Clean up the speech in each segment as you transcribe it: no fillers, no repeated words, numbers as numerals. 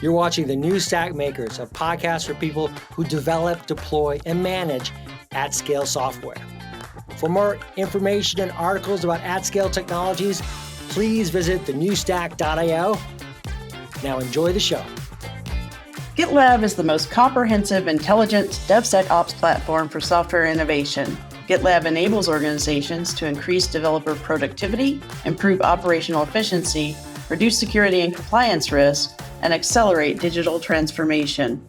You're watching the New Stack Makers, a podcast for people who develop, deploy, and manage at-scale software. For more information and articles about at-scale technologies, please visit thenewstack.io. Now enjoy the show. GitLab is the most comprehensive, intelligent DevSecOps platform for software innovation. GitLab enables organizations to increase developer productivity, improve operational efficiency, reduce security and compliance risk, and accelerate digital transformation.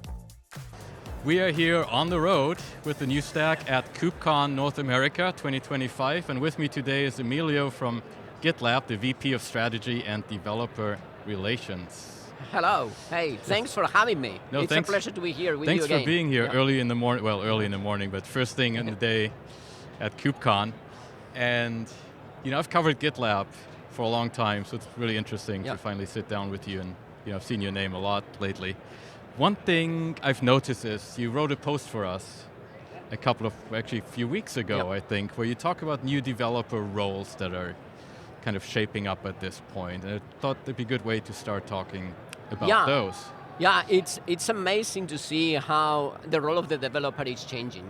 We are here on the road with the New Stack at KubeCon North America 2025, and with me today is Emilio from GitLab, the VP of Strategy and Developer Relations. Hello. Hey, thanks for having me. It's a pleasure to be here with you again. Thanks for being here early in the morning. Well, early in the morning, but first thing in the day at KubeCon. And I've covered GitLab for a long time, so it's really interesting to finally sit down with you. And I've seen your name a lot lately. One thing I've noticed is you wrote a post for us a few weeks ago, I think, where you talk about new developer roles that are kind of shaping up at this point. And I thought it'd be a good way to start talking about those. Yeah, it's amazing to see how the role of the developer is changing.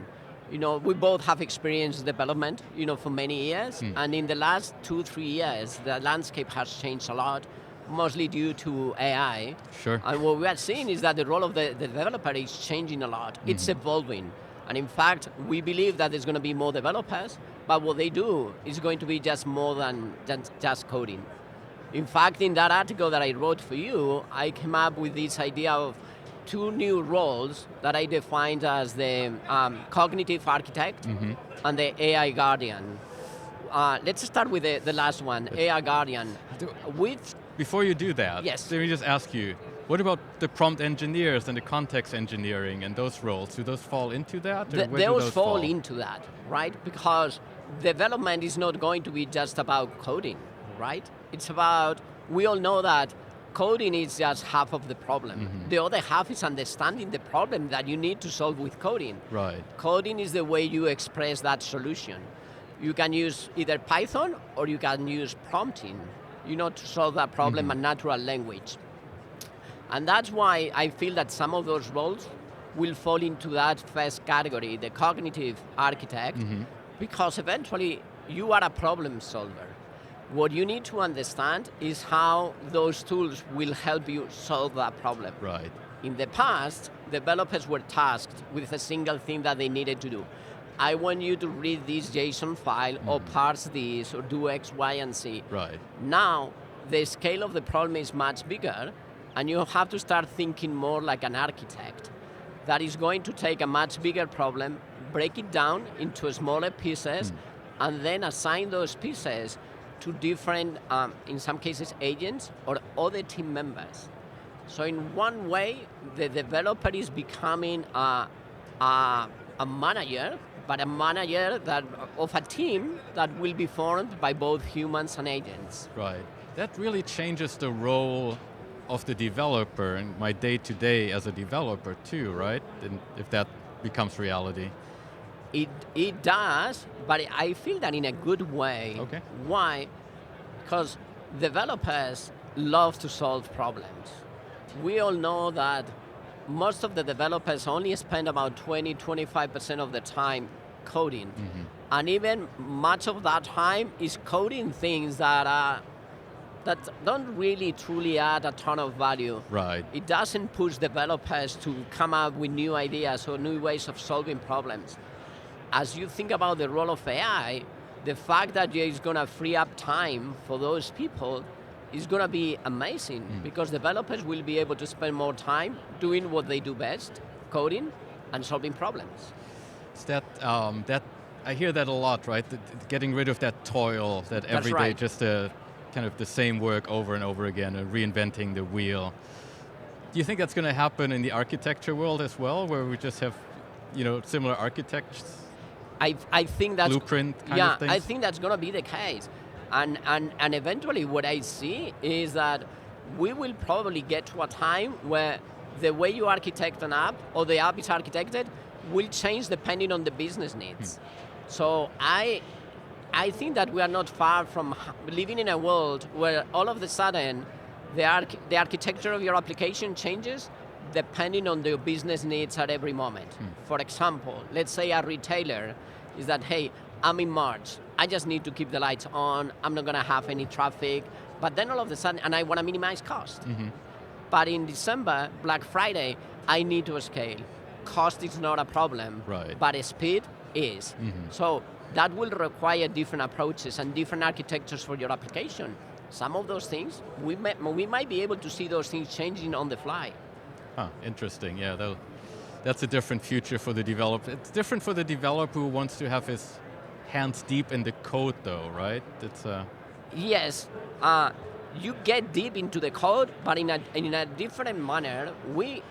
We both have experienced development, for many years, and in the last 2-3 years, the landscape has changed a lot, mostly due to AI. Sure. And what we are seeing is that the role of the developer is changing a lot. It's evolving. And in fact, we believe that there's going to be more developers, but what they do is going to be just more than just coding. In fact, in that article that I wrote for you, I came up with this idea of 2 new roles that I defined as the cognitive architect and the AI guardian. Let's start with the last one, AI guardian. Before you do that, yes. Let me just ask you, what about the prompt engineers and the context engineering and those roles? Do those fall into that? Those fall into that, right? Because development is not going to be just about coding, right? It's about, we all know that coding is just half of the problem. The other half is understanding the problem that you need to solve with coding. Right. Coding is the way you express that solution. You can use either Python or you can use prompting, to solve that problem in natural language. And that's why I feel that some of those roles will fall into that first category, the cognitive architect, because eventually you are a problem solver. What you need to understand is how those tools will help you solve that problem. Right. In the past, developers were tasked with a single thing that they needed to do. I want you to read this JSON file or parse this or do X, Y, and Z. Right. Now, the scale of the problem is much bigger, and you have to start thinking more like an architect that is going to take a much bigger problem, break it down into smaller pieces, and then assign those pieces to different, in some cases, agents or other team members. So in one way, the developer is becoming a manager, but a manager of a team that will be formed by both humans and agents. Right. That really changes the role of the developer and my day-to-day as a developer too, right? And if that becomes reality. It does, but I feel that in a good way. Okay. Why? Because developers love to solve problems. We all know that most of the developers only spend about 20-25% of the time coding. And even much of that time is coding things that don't really truly add a ton of value. Right. It doesn't push developers to come up with new ideas or new ways of solving problems. As you think about the role of AI, the fact that it's going to free up time for those people is going to be amazing because developers will be able to spend more time doing what they do best, coding and solving problems. It's that I hear that a lot, right? Getting rid of that toil, that every day just kind of the same work over and over again and reinventing the wheel. Do you think that's going to happen in the architecture world as well, where we just have, similar architects? I think that's blueprint kind of things? I think that's going to be the case. And eventually what I see is that we will probably get to a time where the way you architect an app or the app is architected will change depending on the business needs. So I think that we are not far from living in a world where all of a sudden the architecture of your application changes depending on the business needs at every moment. For example, let's say a retailer is that, hey, I'm in March, I just need to keep the lights on, I'm not going to have any traffic, but then all of a sudden, and I want to minimize cost. But in December, Black Friday, I need to scale. Cost is not a problem, right, but speed is. So that will require different approaches and different architectures for your application. Some of those things, we might be able to see those things changing on the fly. Interesting, yeah. That's a different future for the developer. It's different for the developer who wants to have his hands deep in the code though, right? It's Yes, you get deep into the code, but in a different manner.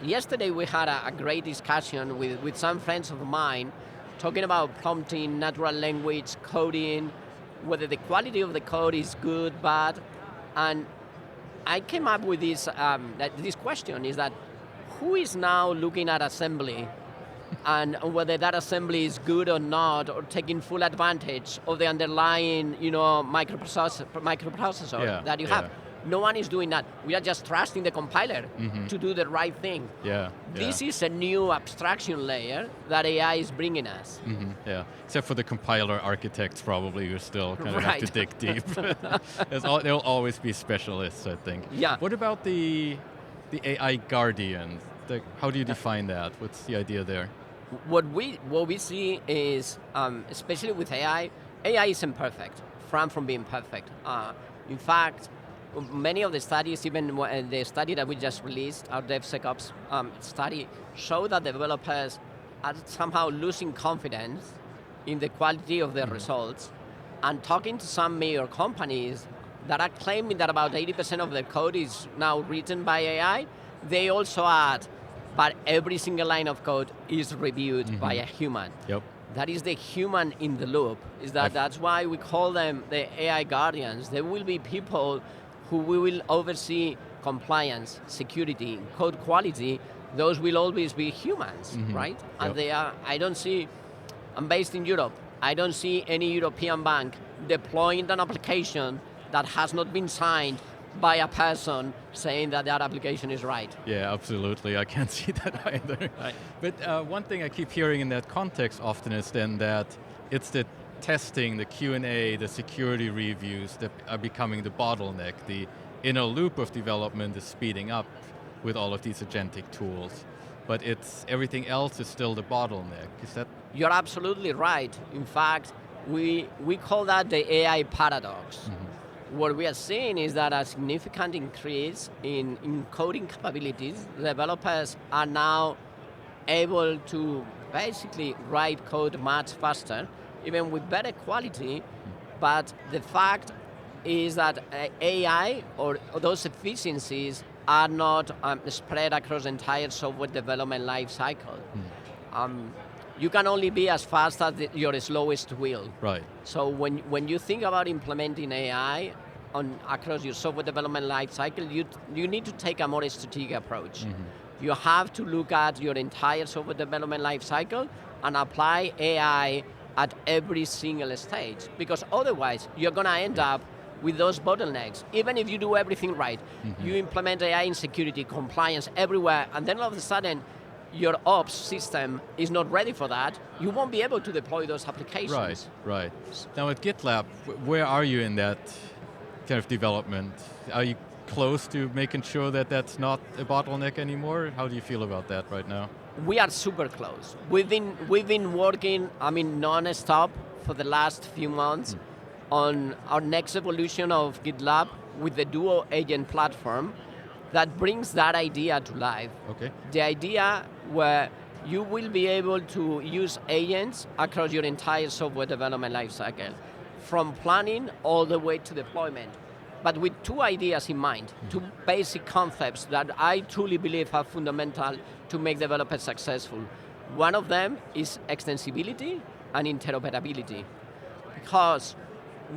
Yesterday we had a great discussion with some friends of mine talking about prompting, natural language, coding, whether the quality of the code is good, bad, and I came up with this question is that who is now looking at assembly and whether that assembly is good or not, or taking full advantage of the underlying, microprocessor that you have. No one is doing that. We are just trusting the compiler to do the right thing. This is a new abstraction layer that AI is bringing us. Except for the compiler architects, probably you still kind of have to dig deep. There'll always be specialists, I think. What about the AI guardian? How do you define that? What's the idea there? What we see is, especially with AI is imperfect, far from being perfect. In fact, many of the studies, even the study that we just released, our DevSecOps study, show that developers are somehow losing confidence in the quality of their results. And talking to some major companies that are claiming that about 80% of their code is now written by AI, they also add, but every single line of code is reviewed by a human. That is the human in the loop. That's why we call them the AI guardians. There will be people who will oversee compliance, security, code quality. Those will always be humans, right? And I'm based in Europe. I don't see any European bank deploying an application that has not been signed by a person saying that application is right. Yeah, absolutely. I can't see that either. But one thing I keep hearing in that context often is then that it's the testing, the Q&A, the security reviews that are becoming the bottleneck. The inner loop of development is speeding up with all of these agentic tools. But everything else is still the bottleneck. Is that? You're absolutely right. In fact, we call that the AI paradox. What we are seeing is that a significant increase in coding capabilities. Developers are now able to basically write code much faster, even with better quality, but the fact is that AI or those efficiencies are not spread across the entire software development life cycle. You can only be as fast as your slowest wheel. Right. So when you think about implementing AI across your software development life cycle, you need to take a more strategic approach. You have to look at your entire software development life cycle and apply AI at every single stage, because otherwise you're going to end up with those bottlenecks. Even if you do everything right, you implement AI in security, compliance, everywhere, and then all of a sudden your ops system is not ready for that, you won't be able to deploy those applications. Right. Now at GitLab, where are you in that kind of development? Are you close to making sure that that's not a bottleneck anymore? How do you feel about that right now? We are super close. We've been working, non-stop for the last few months on our next evolution of GitLab with the Duo agent platform that brings that idea to life. Okay. The idea where you will be able to use agents across your entire software development lifecycle, from planning all the way to deployment, but with two ideas in mind, two basic concepts that I truly believe are fundamental to make developers successful. One of them is extensibility and interoperability, because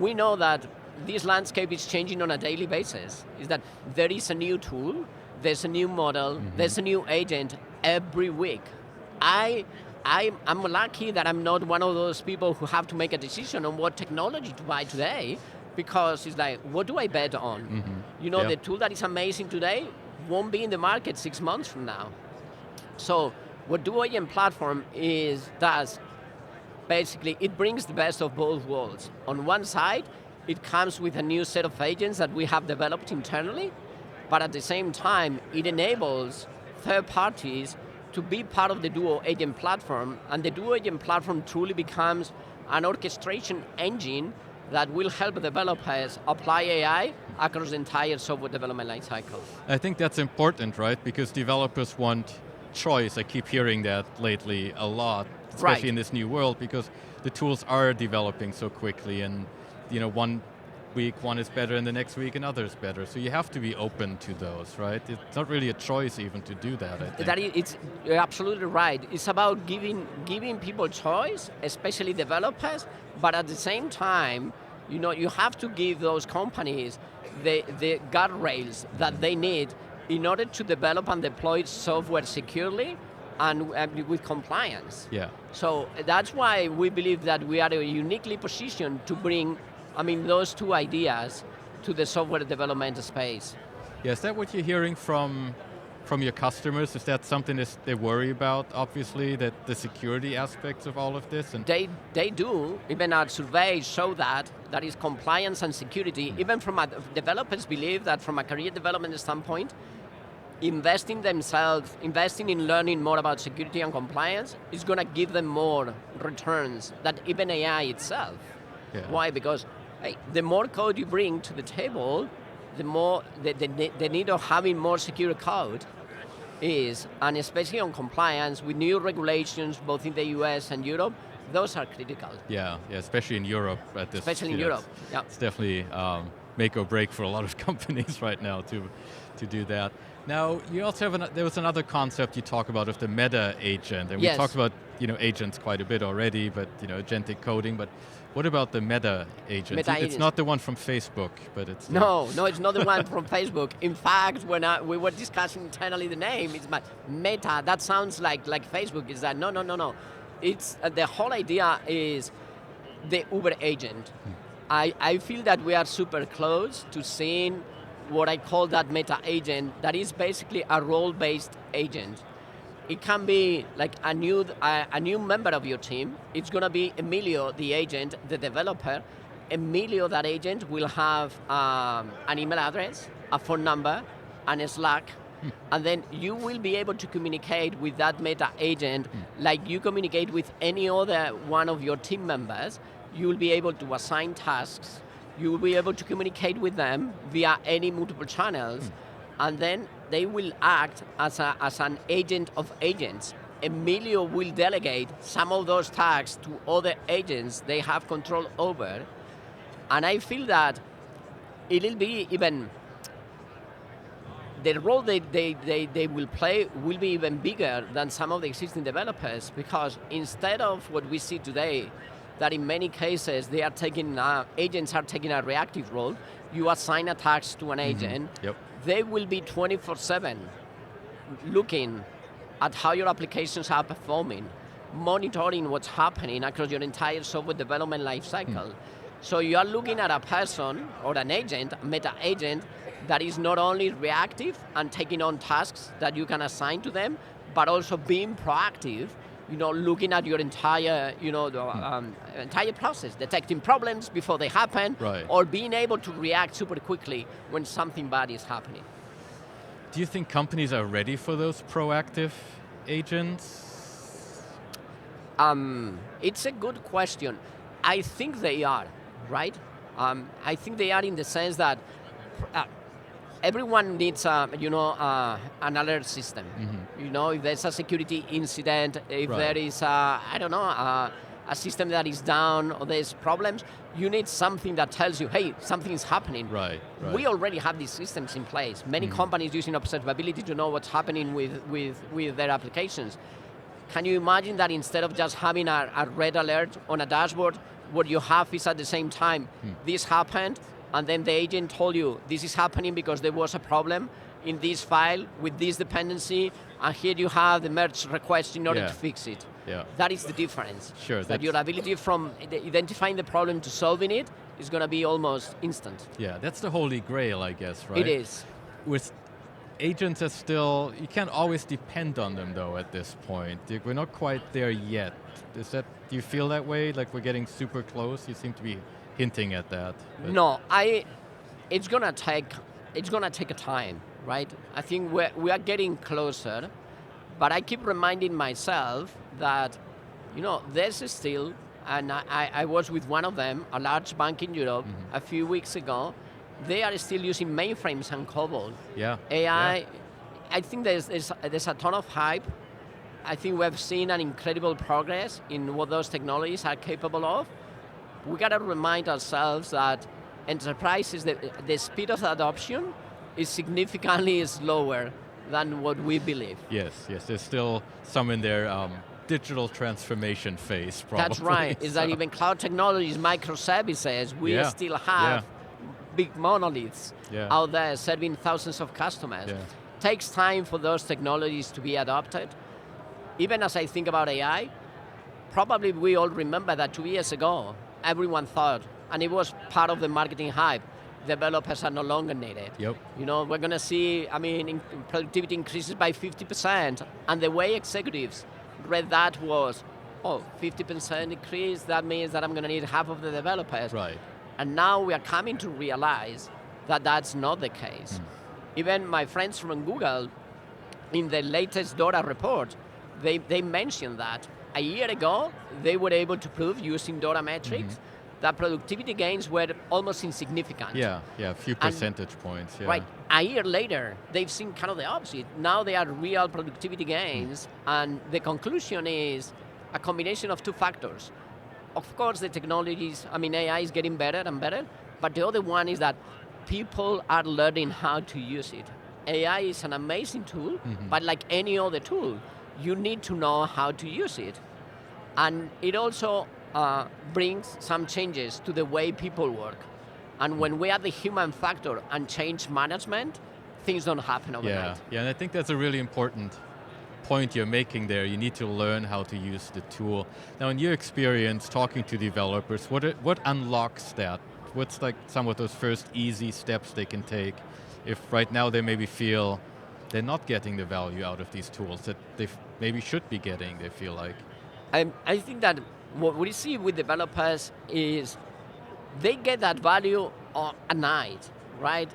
we know that this landscape is changing on a daily basis. Is that there is a new tool, there's a new model, there's a new agent every week. I'm lucky that I'm not one of those people who have to make a decision on what technology to buy today, because it's like, what do I bet on? You know, the tool that is amazing today won't be in the market 6 months from now. So what Duo Agent Platform does, basically, it brings the best of both worlds. On one side, it comes with a new set of agents that we have developed internally, but at the same time, it enables third parties to be part of the Duo Agent Platform, and the Duo Agent Platform truly becomes an orchestration engine that will help developers apply AI across the entire software development lifecycle. I think that's important, right? Because developers want choice. I keep hearing that lately a lot, especially in this new world, because the tools are developing so quickly, and one week one is better and the next week another is better. So you have to be open to those, right? It's not really a choice even to do that, I think. You're absolutely right. It's about giving people choice, especially developers, but at the same time, you have to give those companies the guardrails that they need in order to develop and deploy software securely and with compliance. Yeah. So that's why we believe that we are uniquely positioned to bring those two ideas to the software development space. Yeah, is that what you're hearing from your customers? Is that something that they worry about, obviously, that the security aspects of all of this? And they do. Even our surveys show that is compliance and security. Even from developers believe that from a career development standpoint, investing in learning more about security and compliance is going to give them more returns than even AI itself. Yeah. Why? Because the more code you bring to the table, the more the need of having more secure code is, and especially on compliance with new regulations, both in the US and Europe, those are critical. Yeah, especially in Europe at this. Especially in Europe, yeah. It's definitely make or break for a lot of companies right now to do that. Now, you also have there was another concept you talk about of the meta agent, and we talked about agents quite a bit already, but agentic coding. But what about the meta agent? It's not the one from Facebook, but it's no, it's not the one from Facebook. In fact, when we were discussing internally the name, it's Meta. That sounds like Facebook. Is that no? It's the whole idea is the Uber agent. I feel that we are super close to seeing what I call that meta agent, that is basically a role-based agent. It can be like a new member of your team. It's going to be Emilio, the agent, the developer. Emilio, that agent, will have an email address, a phone number, and a Slack. And then you will be able to communicate with that meta agent like you communicate with any other one of your team members. You will be able to assign tasks. You will be able to communicate with them via any multiple channels, and then they will act as an agent of agents. Emilio will delegate some of those tasks to other agents they have control over, and I feel that it'll be even, the role they will play will be even bigger than some of the existing developers, because instead of what we see today, that in many cases agents are taking a reactive role. You assign a task to an agent. They will be 24/7 looking at how your applications are performing, monitoring what's happening across your entire software development lifecycle. So you are looking at a person or an agent, a meta agent, that is not only reactive and taking on tasks that you can assign to them, but also being proactive, looking at your entire, entire process, detecting problems before they happen, or being able to react super quickly when something bad is happening. Do you think companies are ready for those proactive agents? It's a good question. I think they are, right? I think they are in the sense that everyone needs an alert system. If there's a security incident, if there is a system that is down or there's problems, you need something that tells you, hey, something is happening. Right. We already have these systems in place. Many companies using observability to know what's happening with their applications. Can you imagine that instead of just having a red alert on a dashboard, what you have is at the same time, this happened, and then the agent told you, this is happening because there was a problem in this file with this dependency, and here you have the merge request in order to fix it. That is the difference. Sure. That your ability from identifying the problem to solving it is going to be almost instant. Yeah, that's the holy grail, I guess, right? It is. With agents are still, you can't always depend on them though at this point. We're not quite there yet. Do you feel that way? Like we're getting super close? You seem to be hinting at that. No, it's gonna take a time, right? I think we are getting closer, but I keep reminding myself that, there's still, and I was with one of them, a large bank in Europe, a few weeks ago. They are still using mainframes and COBOL. Yeah. AI, yeah. I think there's a ton of hype. I think we've seen an incredible progress in what those technologies are capable of. We got to remind ourselves that enterprises, the speed of adoption is significantly slower than what we believe. Yes, there's still some in their digital transformation phase, probably. That's right. Is that even cloud technologies, microservices, we still have big monoliths out there serving thousands of customers. Yeah. Takes time for those technologies to be adopted. Even as I think about AI, probably we all remember that 2 years ago, everyone thought, and it was part of the marketing hype, developers are no longer needed. Yep. We're going to see, productivity increases by 50%, and the way executives read that was, 50% increase, that means that I'm going to need half of the developers. Right. And now we are coming to realize that that's not the case. Even my friends from Google, in the latest DORA report, they mentioned that a year ago, they were able to prove using DORA metrics that productivity gains were almost insignificant. Yeah, a few percentage points. Yeah. Right, a year later, they've seen kind of the opposite. Now they are real productivity gains, and the conclusion is a combination of two factors. Of course, the technologies, AI is getting better and better, but the other one is that people are learning how to use it. AI is an amazing tool, but like any other tool, you need to know how to use it. And it also brings some changes to the way people work. And when we add the human factor and change management, things don't happen overnight. Yeah, and I think that's a really important point you're making there. You need to learn how to use the tool. Now, in your experience talking to developers, what unlocks that? What's like some of those first easy steps they can take if right now they maybe feel they're not getting the value out of these tools that they maybe should be getting, they feel like? I think that what we see with developers is they get that value at night, right?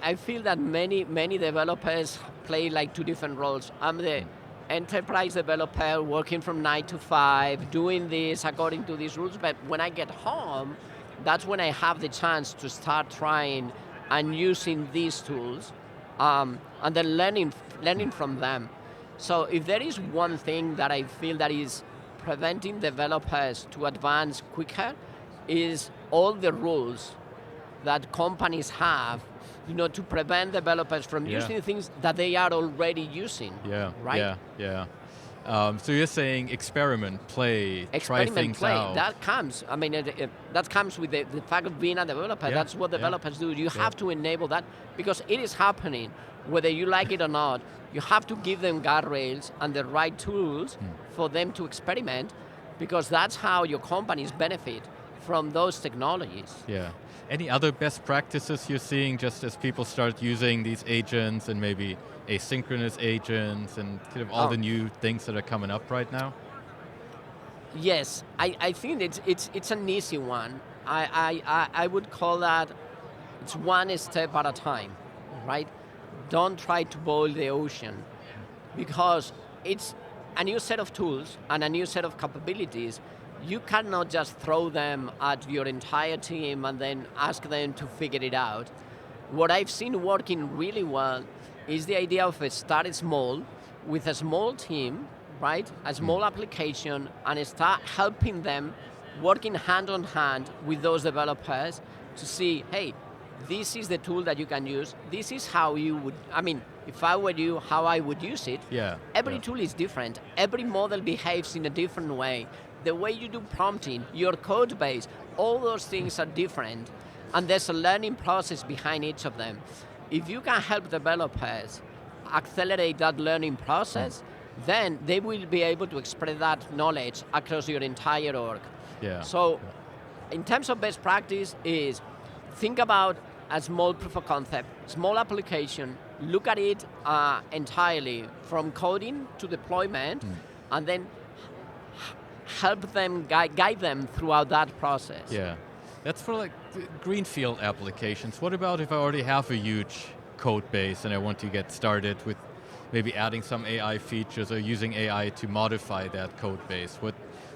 I feel that many developers play like two different roles. I'm the enterprise developer working from 9 to 5, doing this according to these rules, but when I get home, that's when I have the chance to start trying and using these tools, and then learning from them. So if there is one thing that I feel that is preventing developers to advance quicker, is all the rules that companies have, to prevent developers from using things that they are already using. Yeah, right? Yeah. So you're saying experiment, play, try things out. That comes. That comes with the fact of being a developer. That's what developers do. You have to enable that because it is happening, whether you like it or not. You have to give them guardrails and the right tools for them to experiment, because that's how your companies benefit from those technologies. Yeah. Any other best practices you're seeing just as people start using these agents and maybe asynchronous agents and kind of all the new things that are coming up right now? Yes, I think it's an easy one. I would call that it's one step at a time, right? Don't try to boil the ocean, because it's a new set of tools and a new set of capabilities. You cannot just throw them at your entire team and then ask them to figure it out. What I've seen working really well is the idea of start small with a small team, right? A small application, and start helping them working hand on hand with those developers to see, hey, this is the tool that you can use. This is how you would, if I were you, how I would use it. Yeah. Every tool is different. Every model behaves in a different way. The way you do prompting, your code base, all those things are different. And there's a learning process behind each of them. If you can help developers accelerate that learning process, then they will be able to spread that knowledge across your entire org. Yeah. So in terms of best practice is think about a small proof of concept, small application, look at it entirely from coding to deployment, and then help them, guide them throughout that process. Yeah, that's for like greenfield applications. What about if I already have a huge code base and I want to get started with maybe adding some AI features or using AI to modify that code base?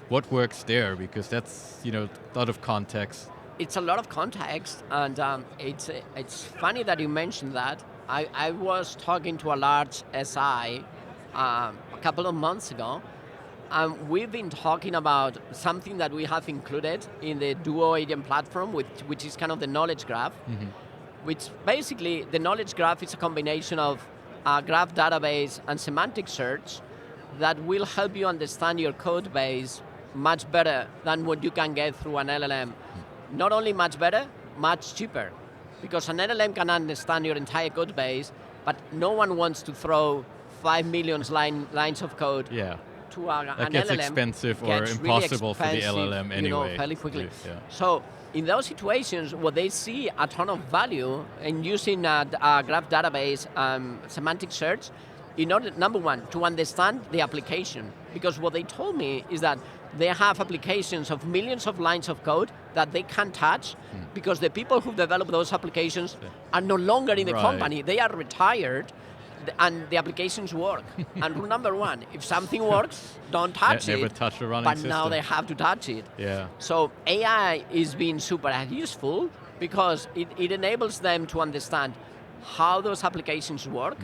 What works there? Because that's, a lot of context. It's a lot of context, and it's funny that you mentioned that. I was talking to a large SI a couple of months ago, and we've been talking about something that we have included in the Duo agent platform, which is kind of the knowledge graph, which basically the knowledge graph is a combination of a graph database and semantic search that will help you understand your code base much better than what you can get through an LLM. Not only much better, much cheaper. Because an LLM can understand your entire code base, but no one wants to throw 5 million lines of code to an LLM. That gets expensive or impossible for the LLM anyway. Fairly quickly. Yeah. So in those situations, where they see a ton of value in using a graph database, semantic search, in order, number one, to understand the application. Because what they told me is that they have applications of millions of lines of code that they can't touch because the people who develop those applications are no longer in the company. They are retired, and the applications work. And rule number one, if something works, don't touch it. Never touch a running system. But now they have to touch it. Yeah. So AI is being super useful because it enables them to understand how those applications work,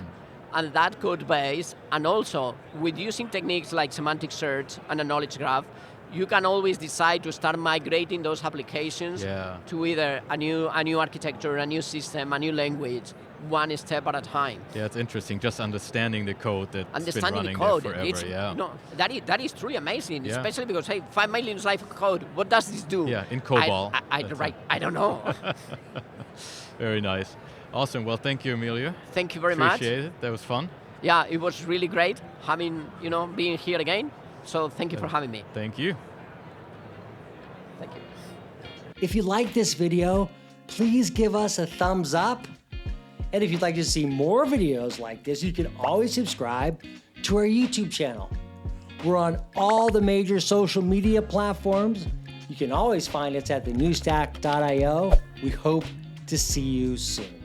and that code base, and also with using techniques like semantic search and a knowledge graph, you can always decide to start migrating those applications to either a new architecture, a new system, a new language, one step at a time. Yeah, it's interesting, just understanding the code that's been running the code, there forever. That is truly amazing, especially because, hey, 5 million lines of code, what does this do? Yeah, in COBOL. I don't know. Very nice. Awesome. Well, thank you, Emilio. Thank you very much. Appreciate it. That was fun. Yeah, it was really great being here again. So thank you for having me. Thank you. Thank you. If you like this video, please give us a thumbs up. And if you'd like to see more videos like this, you can always subscribe to our YouTube channel. We're on all the major social media platforms. You can always find us at thenewstack.io. We hope to see you soon.